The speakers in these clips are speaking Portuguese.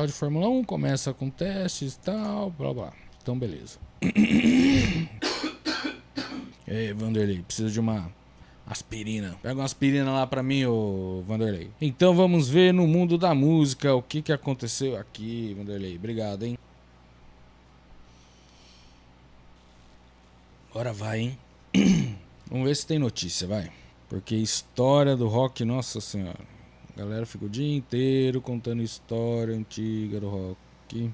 Mundial de Fórmula 1 começa com testes e tal, blá blá. Então, beleza. Ei, Vanderlei, preciso de uma aspirina. Pega uma aspirina lá pra mim, ô Vanderlei. Então vamos ver no mundo da música o que aconteceu aqui, Vanderlei. Obrigado, hein? Bora vai, hein? Vamos ver se tem notícia, vai. Porque história do rock, nossa senhora. A galera fica o dia inteiro contando história antiga do rock.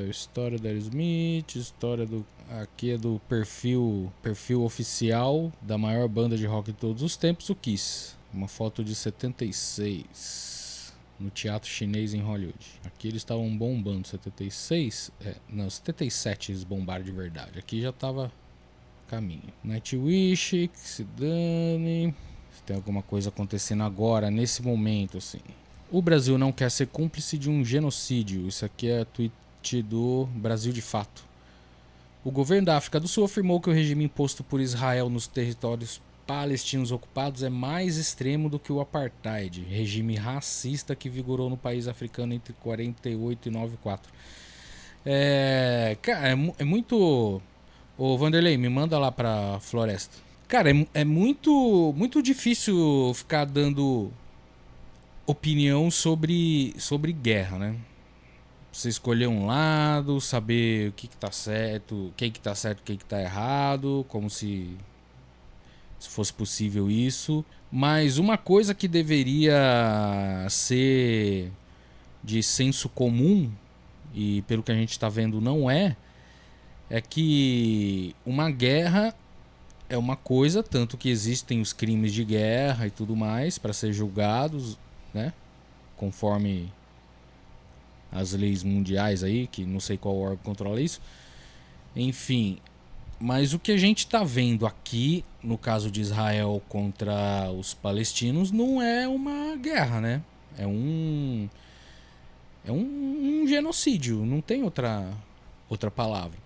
História da Smith, história do... Aqui é do perfil oficial da maior banda de rock de todos os tempos, o Kiss. Uma foto de 76 no teatro chinês em Hollywood. Aqui eles estavam bombando, 76? Não, 77 eles bombaram de verdade. Aqui já tava caminho. Nightwish, que se dane. Se tem alguma coisa acontecendo agora, nesse momento, assim. O Brasil não quer ser cúmplice de um genocídio. Isso aqui é tweet do Brasil de Fato. O governo da África do Sul afirmou que o regime imposto por Israel nos territórios palestinos ocupados é mais extremo do que o apartheid, regime racista que vigorou no país africano entre 48 e 94. Cara, é muito... Ô Vanderlei, me manda lá pra floresta. Cara, é muito difícil ficar dando opinião sobre guerra, né? Você escolher um lado, saber o que tá certo, quem que tá certo, quem que tá errado, como se fosse possível isso. Mas uma coisa que deveria ser de senso comum, e pelo que a gente tá vendo não é que uma guerra é uma coisa, tanto que existem os crimes de guerra e tudo mais para ser julgados, né? Conforme as leis mundiais aí, que não sei qual órgão controla isso. Enfim, mas o que a gente está vendo aqui, no caso de Israel contra os palestinos, não é uma guerra, né? É um genocídio, não tem outra palavra.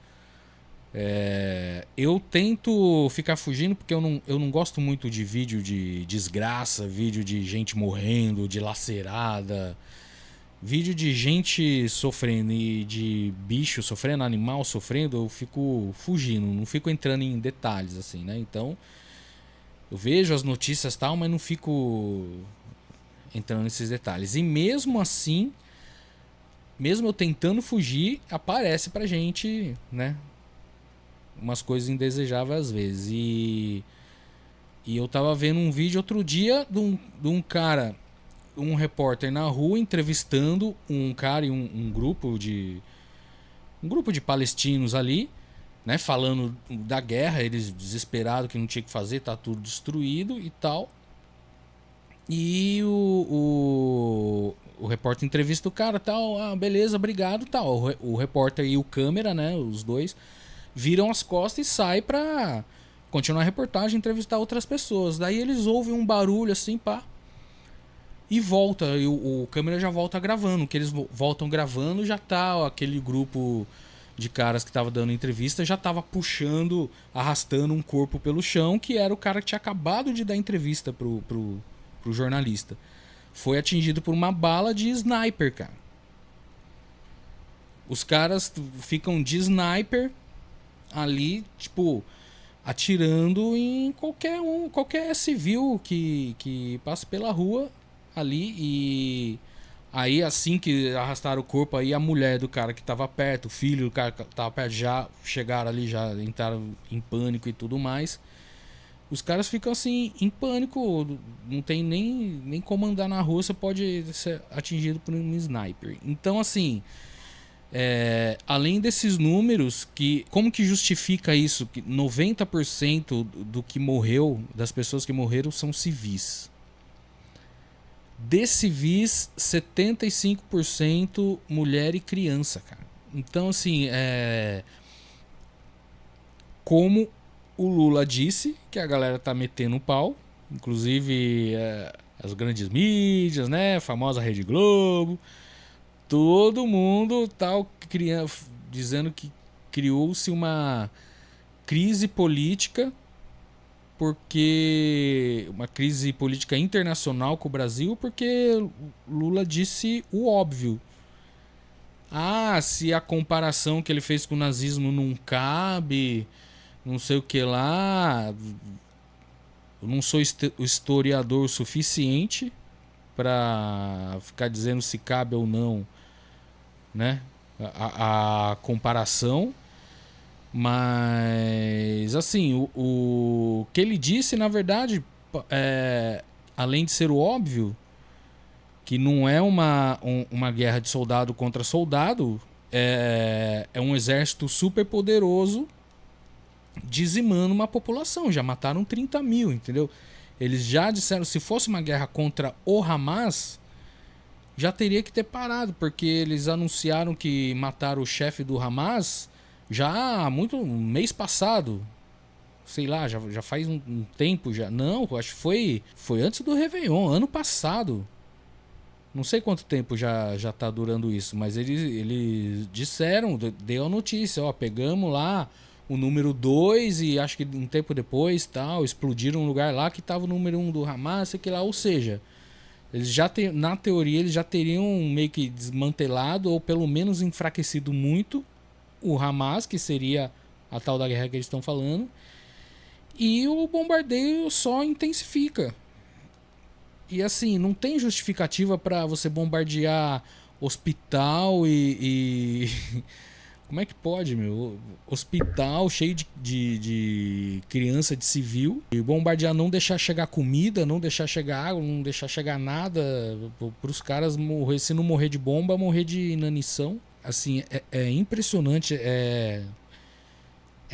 Eu tento ficar fugindo porque eu não gosto muito de vídeo de desgraça, vídeo de gente morrendo, de lacerada, vídeo de gente sofrendo e de bicho sofrendo, animal sofrendo. Eu fico fugindo, não fico entrando em detalhes assim, né? Então eu vejo as notícias e tal, mas não fico entrando nesses detalhes. E mesmo assim, mesmo eu tentando fugir, aparece pra gente, né, umas coisas indesejáveis às vezes. E eu tava vendo um vídeo outro dia de um cara, um repórter na rua entrevistando um cara e um grupo de palestinos ali, né, falando da guerra, eles desesperados que não tinha que fazer, tá tudo destruído e tal. E o repórter entrevista o cara, tal, beleza, obrigado, tal. O repórter e o câmera, né, os dois viram as costas e saem pra continuar a reportagem, entrevistar outras pessoas. Daí eles ouvem um barulho assim, pá, e volta, e o câmera já volta gravando. Que eles voltam gravando, já tá aquele grupo de caras que tava dando entrevista, já tava puxando, arrastando um corpo pelo chão, que era o cara que tinha acabado de dar entrevista pro jornalista. Foi atingido por uma bala de sniper, cara. Os caras ficam de sniper ali, tipo, atirando em qualquer civil que passa pela rua ali. E aí, assim que arrastaram o corpo, aí a mulher do cara que tava perto, o filho do cara que tava perto, já chegaram ali, já entraram em pânico e tudo mais. Os caras ficam assim, em pânico, não tem nem como andar na rua, você pode ser atingido por um sniper. Então, assim, além desses números, como que justifica isso? Que 90% do que morreu, das pessoas que morreram, são civis. De civis, 75% mulher e criança, cara. Então, assim, como o Lula disse, que a galera tá metendo o pau, inclusive as grandes mídias, né, a famosa Rede Globo, todo mundo tá dizendo que criou-se uma crise política, porque uma crise política internacional com o Brasil, porque Lula disse o óbvio, Ah, se a comparação que ele fez com o nazismo não cabe, não sei o que lá. Eu não sou o historiador suficiente para ficar dizendo se cabe ou não, né? A comparação. Mas, assim, o que ele disse, na verdade, além de ser o óbvio, que não é uma guerra de soldado contra soldado, é um exército super poderoso dizimando uma população. Já mataram 30 mil, entendeu? Eles já disseram, se fosse uma guerra contra o Hamas, já teria que ter parado, porque eles anunciaram que mataram o chefe do Hamas já mês passado. Sei lá, já faz um tempo já. Não, acho que foi antes do Réveillon, ano passado. Não sei quanto tempo já tá durando isso, mas eles disseram, deu a notícia, ó, pegamos lá o número 2 e acho que um tempo depois tal, explodiram um lugar lá que tava o número 1 do Hamas, sei que lá, ou seja, eles na teoria eles já teriam meio que desmantelado ou pelo menos enfraquecido muito o Hamas, que seria a tal da guerra que eles estão falando, e o bombardeio só intensifica. E assim, não tem justificativa para você bombardear hospital e como é que pode, meu? Hospital cheio de criança, de civil. E bombardear, não deixar chegar comida, não deixar chegar água, não deixar chegar nada. Para os caras morrer, se não morrer de bomba, morrer de inanição. Assim, é impressionante, é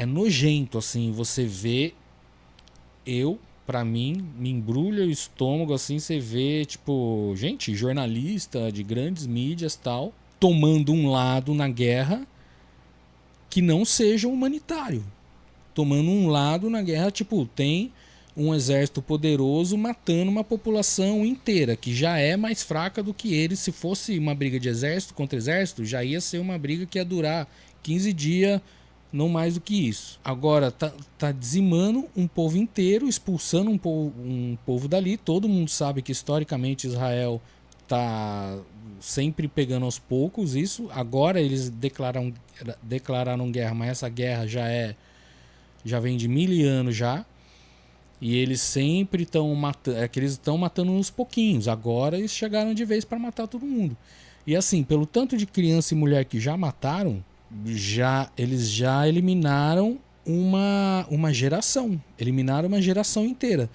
nojento, assim, você vê pra mim, me embrulha o estômago, assim, você vê, tipo, gente, jornalista de grandes mídias tal, tomando um lado na guerra que não seja humanitário. Tomando um lado na guerra, tipo, tem um exército poderoso matando uma população inteira, que já é mais fraca do que eles. Se fosse uma briga de exército contra exército, já ia ser uma briga que ia durar 15 dias, não mais do que isso. Agora tá dizimando um povo inteiro, expulsando um povo dali. Todo mundo sabe que historicamente Israel tá sempre pegando aos poucos isso. Agora eles declararam guerra, mas essa guerra já vem de 1000 anos já. E eles sempre estão matando, que eles estão matando uns pouquinhos. Agora eles chegaram de vez para matar todo mundo. E assim, pelo tanto de criança e mulher que já mataram, eles já eliminaram uma geração. Eliminaram uma geração inteira.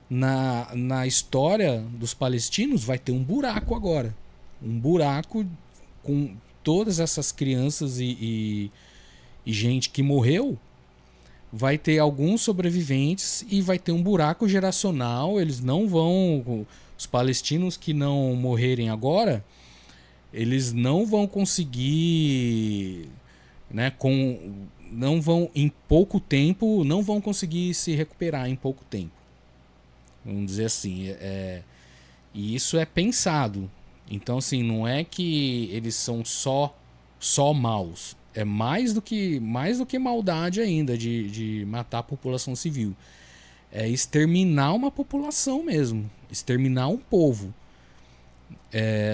Na história dos palestinos vai ter um buraco agora. Um buraco com todas essas crianças e gente que morreu. Vai ter alguns sobreviventes e vai ter um buraco geracional. Eles não vão... Os palestinos que não morrerem agora, eles não vão conseguir... Né, não vão em pouco tempo, não vão conseguir se recuperar em pouco tempo. Vamos dizer assim. E isso é pensado. Então, assim, não é que eles são só maus. É mais do que maldade ainda de matar a população civil. É exterminar uma população mesmo. Exterminar um povo.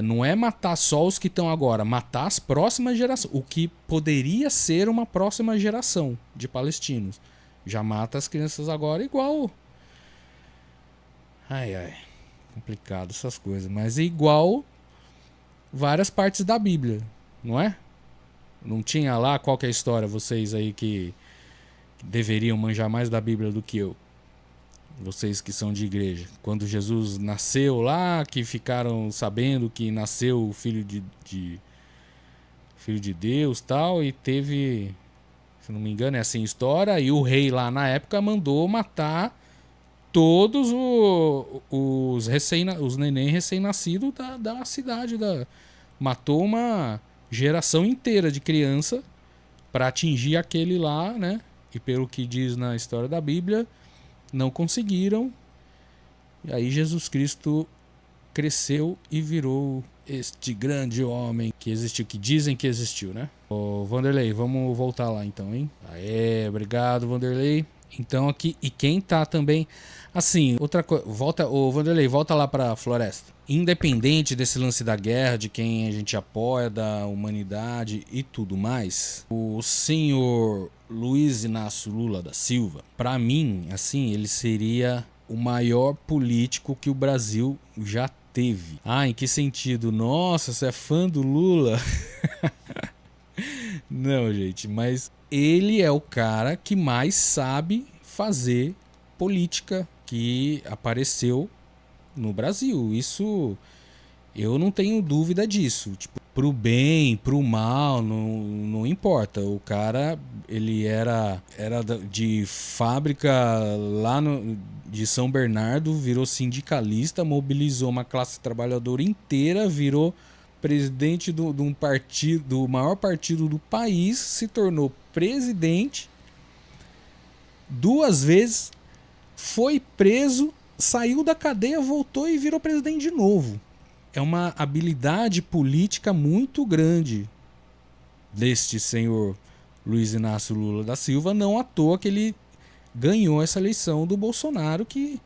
Não é matar só os que estão agora. Matar as próximas gerações. O que poderia ser uma próxima geração de palestinos. Já mata as crianças agora igual. Ai. Complicado essas coisas. Mas é igual várias partes da Bíblia. Não é? Não tinha lá qual que é a história, vocês aí que deveriam manjar mais da Bíblia do que eu. Vocês que são de igreja. Quando Jesus nasceu lá, que ficaram sabendo que nasceu o filho de Deus tal, e teve, se não me engano, é assim a história, e o rei lá na época mandou matar todos os neném recém-nascidos da cidade. Matou uma geração inteira de criança para atingir aquele lá, né? E pelo que diz na história da Bíblia, não conseguiram. E aí Jesus Cristo cresceu e virou este grande homem que existiu, que dizem que existiu, né? Ô, Vanderlei, vamos voltar lá então, hein? Aê, obrigado, Vanderlei. Então aqui, e quem tá também, assim, outra coisa, ô Vanderlei, volta lá pra floresta. independente desse lance da guerra, de quem a gente apoia, da humanidade e tudo mais, o senhor Luiz Inácio Lula da Silva, para mim, assim, ele seria o maior político que o Brasil já teve. Ah, em que sentido? Nossa, você é fã do Lula? Não, gente, mas ele é o cara que mais sabe fazer política que apareceu no Brasil. Isso eu não tenho dúvida disso. Tipo, pro bem, pro mal, não importa. O cara, ele era de fábrica lá de São Bernardo, virou sindicalista, mobilizou uma classe trabalhadora inteira, virou presidente de um partido, do maior partido do país, se tornou presidente 2 vezes, foi preso, saiu da cadeia, voltou e virou presidente de novo. É uma habilidade política muito grande deste senhor Luiz Inácio Lula da Silva, não à toa que ele ganhou essa eleição do Bolsonaro, que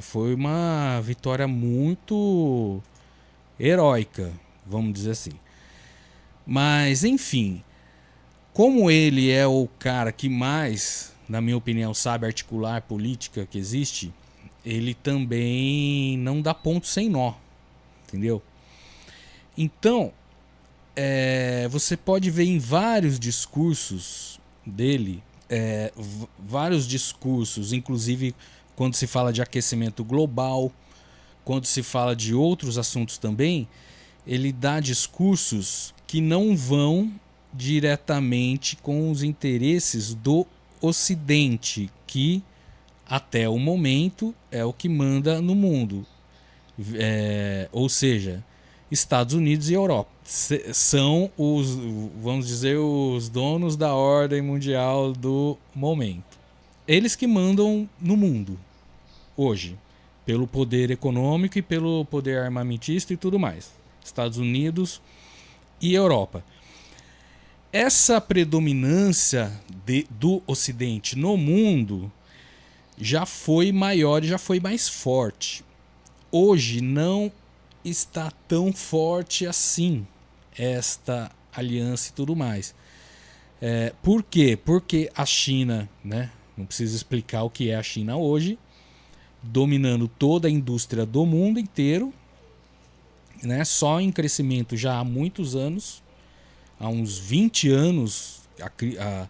foi uma vitória muito heróica, vamos dizer assim. Mas, enfim, como ele é o cara que mais, na minha opinião, sabe articular política que existe, ele também não dá ponto sem nó, entendeu? Então, você pode ver em vários discursos dele, vários discursos, inclusive quando se fala de aquecimento global, quando se fala de outros assuntos também, ele dá discursos que não vão diretamente com os interesses do Ocidente, que até o momento é o que manda no mundo. Ou seja, Estados Unidos e Europa são os, vamos dizer, os donos da ordem mundial do momento. Eles que mandam no mundo hoje, pelo poder econômico e pelo poder armamentista e tudo mais. Estados Unidos e Europa. Essa predominância do Ocidente no mundo já foi maior e já foi mais forte. Hoje não está tão forte assim esta aliança e tudo mais. Por quê? Porque a China, né, não preciso explicar o que é a China hoje, dominando toda a indústria do mundo inteiro, né, só em crescimento já há muitos anos, há uns 20 anos a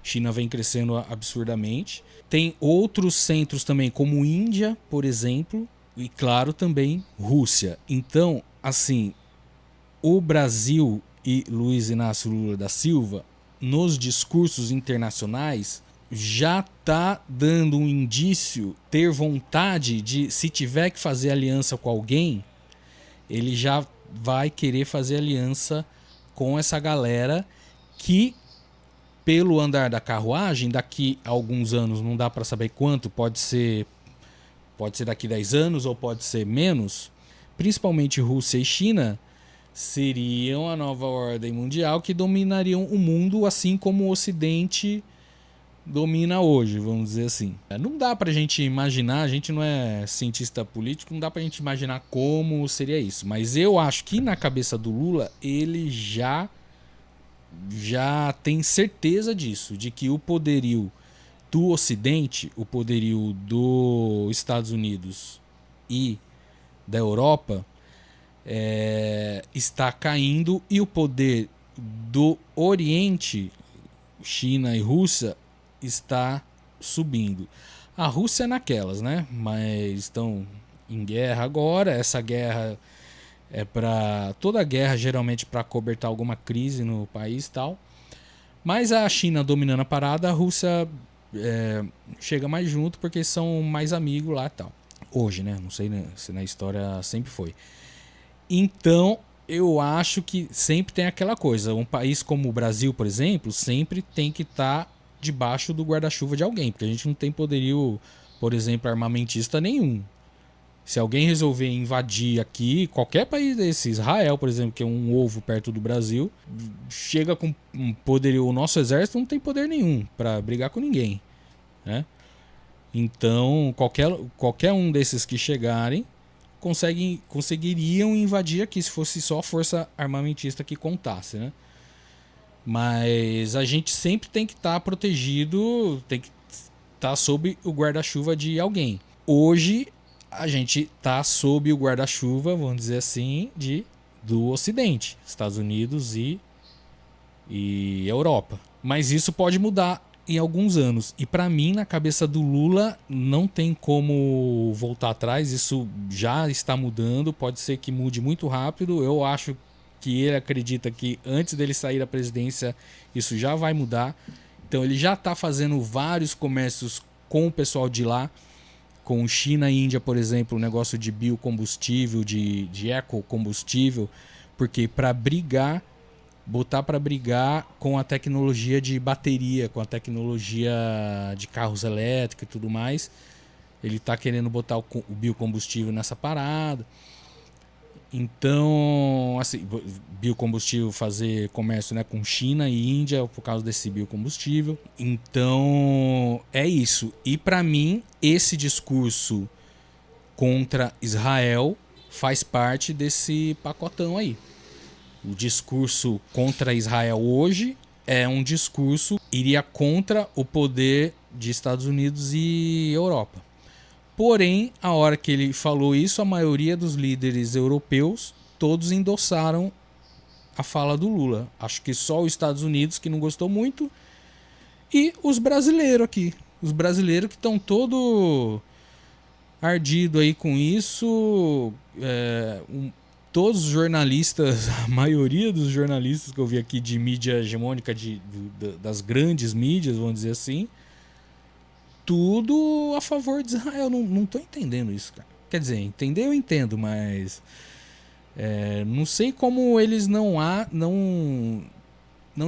China vem crescendo absurdamente. Tem outros centros também, como Índia, por exemplo, e claro também Rússia. Então, assim, o Brasil e Luiz Inácio Lula da Silva, nos discursos internacionais, já está dando um indício, ter vontade de, se tiver que fazer aliança com alguém, ele já vai querer fazer aliança com essa galera que, pelo andar da carruagem, daqui a alguns anos, não dá para saber quanto, pode ser daqui 10 anos ou pode ser menos, principalmente Rússia e China, seriam a nova ordem mundial que dominariam o mundo, assim como o Ocidente domina hoje, vamos dizer assim. Não dá pra gente imaginar, a gente não é cientista político, não dá pra gente imaginar como seria isso. Mas eu acho que na cabeça do Lula, ele já tem certeza disso, de que o poderio do Ocidente, o poderio dos Estados Unidos e da Europa está caindo, e o poder do Oriente, China e Rússia, está subindo. A Rússia é naquelas, né? Mas estão em guerra agora. Essa guerra toda guerra geralmente para cobertar alguma crise no país e tal. Mas a China dominando a parada, a Rússia chega mais junto porque são mais amigos lá e tal. Hoje, né? Não sei se na história sempre foi. Então, eu acho que sempre tem aquela coisa. Um país como o Brasil, por exemplo, sempre tem que estar debaixo do guarda-chuva de alguém, porque a gente não tem poderio, por exemplo, armamentista nenhum. Se alguém resolver invadir aqui, qualquer país desse, Israel, por exemplo, que é um ovo perto do Brasil, chega com um poderio. O nosso exército não tem poder nenhum para brigar com ninguém, né? Então, qualquer um desses que chegarem, conseguiriam invadir aqui se fosse só a força armamentista que contasse, né? Mas a gente sempre tem que estar protegido, tem que estar sob o guarda-chuva de alguém. Hoje a gente está sob o guarda-chuva, vamos dizer assim, do Ocidente, Estados Unidos e Europa. Mas isso pode mudar em alguns anos. E para mim, na cabeça do Lula, não tem como voltar atrás. Isso já está mudando. Pode ser que mude muito rápido. Eu acho que ele acredita que antes dele sair da presidência, isso já vai mudar. Então ele já está fazendo vários comércios com o pessoal de lá. Com China e Índia, por exemplo, o negócio de biocombustível, de ecocombustível. Porque para botar para brigar com a tecnologia de bateria, com a tecnologia de carros elétricos e tudo mais. Ele está querendo botar o biocombustível nessa parada. Então, assim, biocombustível, fazer comércio, né, com China e Índia por causa desse biocombustível. Então, é isso. E para mim, esse discurso contra Israel faz parte desse pacotão aí. O discurso contra Israel hoje é um discurso que iria contra o poder de Estados Unidos e Europa. Porém, a hora que ele falou isso, a maioria dos líderes europeus, todos endossaram a fala do Lula. Acho que só os Estados Unidos que não gostou muito e os brasileiros aqui. Os brasileiros que estão todo ardido aí com isso. Todos os jornalistas, a maioria dos jornalistas que eu vi aqui de mídia hegemônica, das grandes mídias, vamos dizer assim, tudo a favor de Israel. Não tô entendendo isso, cara. Quer dizer, entender eu entendo, mas não sei como eles não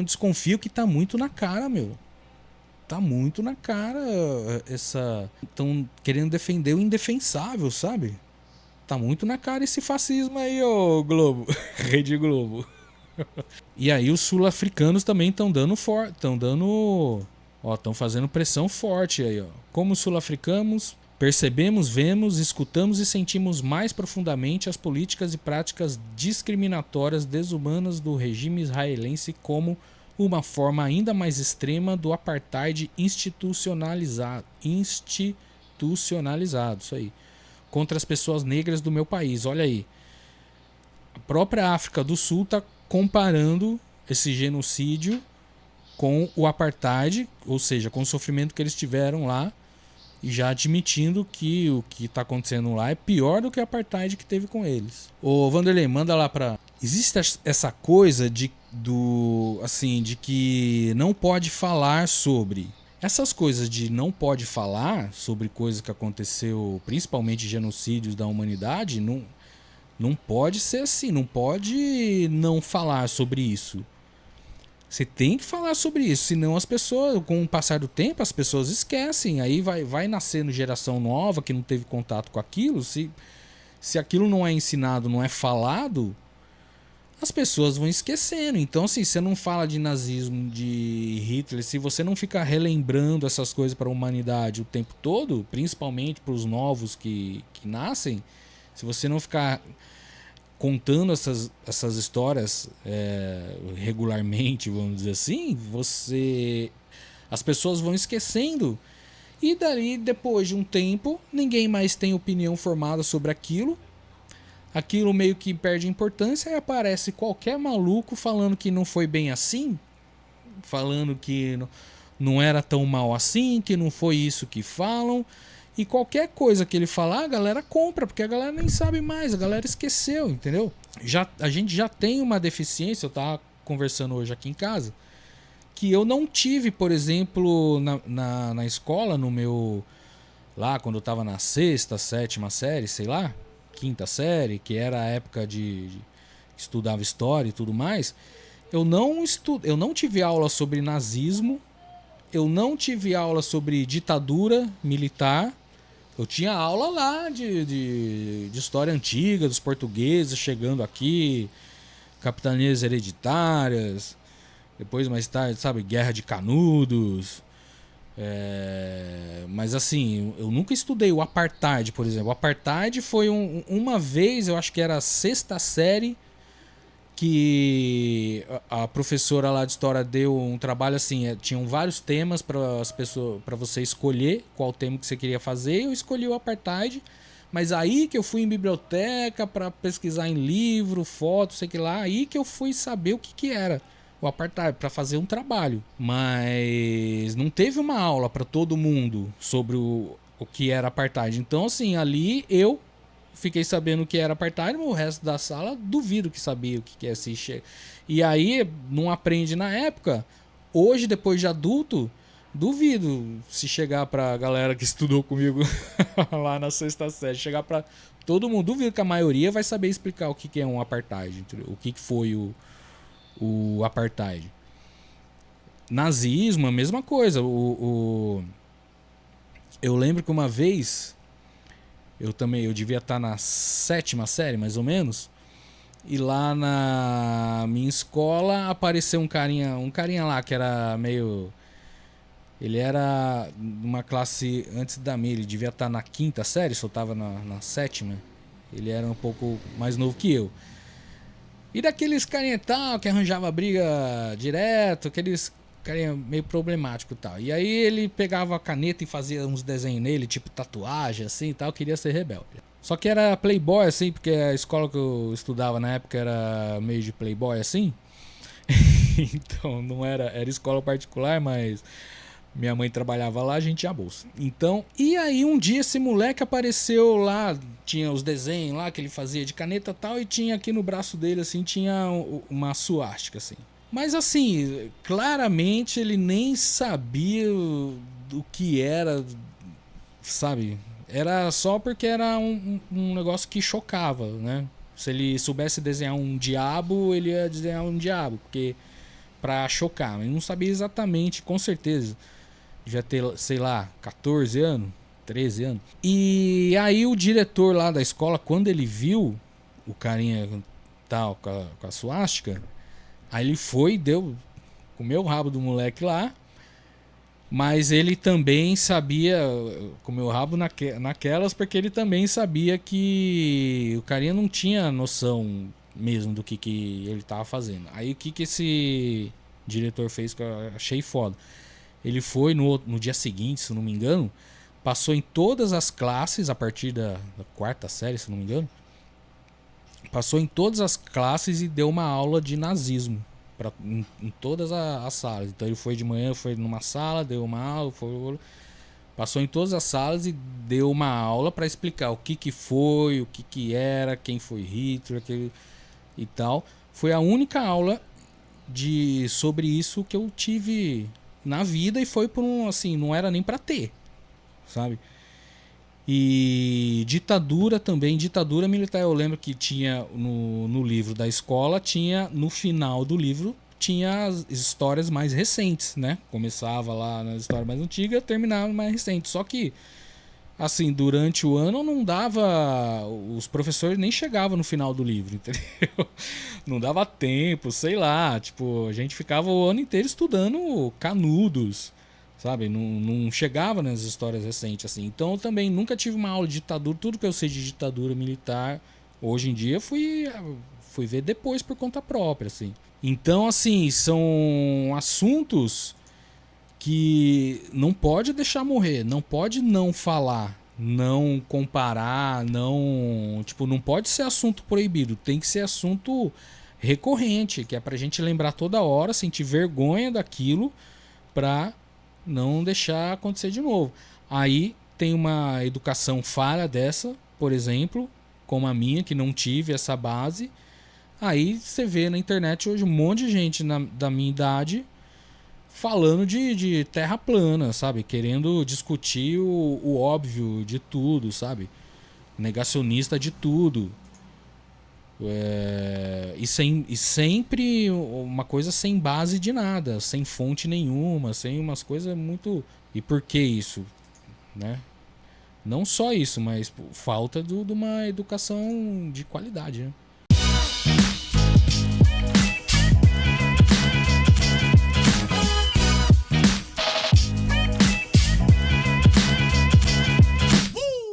desconfiam que tá muito na cara, meu. Tá muito na cara estão querendo defender o indefensável, sabe? Tá muito na cara esse fascismo aí, ô Globo. Rede Globo. E aí os sul-africanos também estão estão fazendo pressão forte aí, ó. Como sul-africanos, percebemos, vemos, escutamos e sentimos mais profundamente as políticas e práticas discriminatórias desumanas do regime israelense como uma forma ainda mais extrema do apartheid institucionalizado. Isso aí. Contra as pessoas negras do meu país. Olha aí. A própria África do Sul está comparando esse genocídio com o apartheid, ou seja, com o sofrimento que eles tiveram lá, e já admitindo que o que está acontecendo lá é pior do que o apartheid que teve com eles. Ô Vanderlei, manda lá para... Existe essa coisa de que não pode falar sobre... Essas coisas de não pode falar sobre coisas que aconteceu, principalmente genocídios da humanidade, não pode ser assim, não pode não falar sobre isso. Você tem que falar sobre isso, senão as pessoas, com o passar do tempo, as pessoas esquecem. Aí vai nascendo geração nova que não teve contato com aquilo. Se aquilo não é ensinado, não é falado, as pessoas vão esquecendo. Então, assim, você não fala de nazismo, de Hitler, se você não ficar relembrando essas coisas para a humanidade o tempo todo, principalmente para os novos que nascem, se você não ficar contando essas histórias regularmente, vamos dizer assim, as pessoas vão esquecendo. E daí, depois de um tempo, ninguém mais tem opinião formada sobre aquilo. Aquilo meio que perde importância e aparece qualquer maluco falando que não foi bem assim, falando que não era tão mal assim, que não foi isso que falam. E qualquer coisa que ele falar, a galera compra, porque a galera nem sabe mais, a galera esqueceu, entendeu? A gente já tem uma deficiência, eu tava conversando hoje aqui em casa, que eu não tive, por exemplo, na escola, no meu... Lá, quando eu tava na 6ª, 7ª série, sei lá, 5ª série, que era a época de estudava história e tudo mais, eu não tive aula sobre nazismo, eu não tive aula sobre ditadura militar. Eu tinha aula lá de história antiga, dos portugueses chegando aqui, capitanias hereditárias, depois mais tarde, sabe, Guerra de Canudos, Mas assim, eu nunca estudei o apartheid, por exemplo. O apartheid foi uma vez, eu acho que era a sexta série, que a professora lá de história deu um trabalho assim, tinham vários temas para as pessoas, para você escolher qual tema que você queria fazer. Eu escolhi o apartheid, mas aí que eu fui em biblioteca para pesquisar em livro, foto, sei que lá, aí que eu fui saber o que era o apartheid para fazer um trabalho. Mas não teve uma aula para todo mundo sobre o que era apartheid. Então assim, ali eu fiquei sabendo o que era apartheid, mas o resto da sala duvido que sabia o que é se. E aí não aprende na época. Hoje, depois de adulto, duvido se chegar pra galera que estudou comigo lá na sexta série, chegar pra todo mundo, duvido que a maioria vai saber explicar o que é um apartheid, o que foi o apartheid. Nazismo, a mesma coisa. Eu lembro que uma vez eu devia estar na sétima série, mais ou menos. E lá na minha escola apareceu um carinha lá que era meio. Ele era uma classe antes da minha, ele devia estar na quinta série, só estava na sétima. Ele era um pouco mais novo que eu. E daqueles carinha e tal, que arranjava briga direto, aqueles carinha meio problemático e tal. E aí ele pegava a caneta e fazia uns desenhos nele, tipo tatuagem assim e tal, queria ser rebelde. Só que era playboy assim, porque a escola que eu estudava na época era meio de playboy assim. Então não era escola particular, mas minha mãe trabalhava lá, a gente tinha bolsa. Então, e aí um dia esse moleque apareceu lá, tinha os desenhos lá que ele fazia de caneta e tal, e tinha aqui no braço dele, assim, tinha uma suástica, assim. Mas assim, claramente ele nem sabia do que era, sabe? Era só porque era um negócio que chocava, né? Se ele soubesse desenhar um diabo, ele ia desenhar um diabo, porque pra chocar. Mas não sabia exatamente, com certeza. Já ter, sei lá, 14 anos, 13 anos. E aí o diretor lá da escola, quando ele viu o carinha tal com a suástica, aí ele foi e comeu o rabo do moleque lá. Mas ele também sabia, comeu o rabo naquelas, porque ele também sabia que o carinha não tinha noção mesmo do que ele estava fazendo. Aí o que esse diretor fez que eu achei foda. Ele foi no dia seguinte, se não me engano, passou em todas as classes, a partir da quarta série, se não me engano, passou em todas as classes e deu uma aula de nazismo em todas as salas. Então ele foi de manhã, foi numa sala, deu uma aula, passou em todas as salas e deu uma aula para explicar o que foi, o que era, quem foi Hitler e tal. Foi a única aula sobre isso que eu tive na vida, e foi por assim, não era nem para ter, sabe? E ditadura também, ditadura militar, eu lembro que tinha no livro da escola, tinha no final do livro, tinha as histórias mais recentes, né? Começava lá na história mais antiga, terminava mais recente. Só que, assim, durante o ano não dava, os professores nem chegavam no final do livro, entendeu? Não dava tempo, sei lá, tipo, a gente ficava o ano inteiro estudando Canudos, sabe? Não chegava nas histórias recentes assim. Então eu também nunca tive uma aula de ditadura. Tudo que eu sei de ditadura militar hoje em dia fui ver depois por conta própria, assim. Então, assim, são assuntos que não pode deixar morrer, não pode não falar, não comparar, não pode ser assunto proibido, tem que ser assunto recorrente, que é pra gente lembrar toda hora, sentir vergonha daquilo pra não deixar acontecer de novo. Aí tem uma educação falha dessa, por exemplo, como a minha, que não tive essa base. Aí você vê na internet hoje um monte de gente da minha idade falando de terra plana, sabe? Querendo discutir o óbvio de tudo, sabe? Negacionista de tudo. E sempre uma coisa sem base de nada, sem fonte nenhuma, sem umas coisas muito. E por que isso? Né? Não só isso, mas falta de uma educação de qualidade. Né?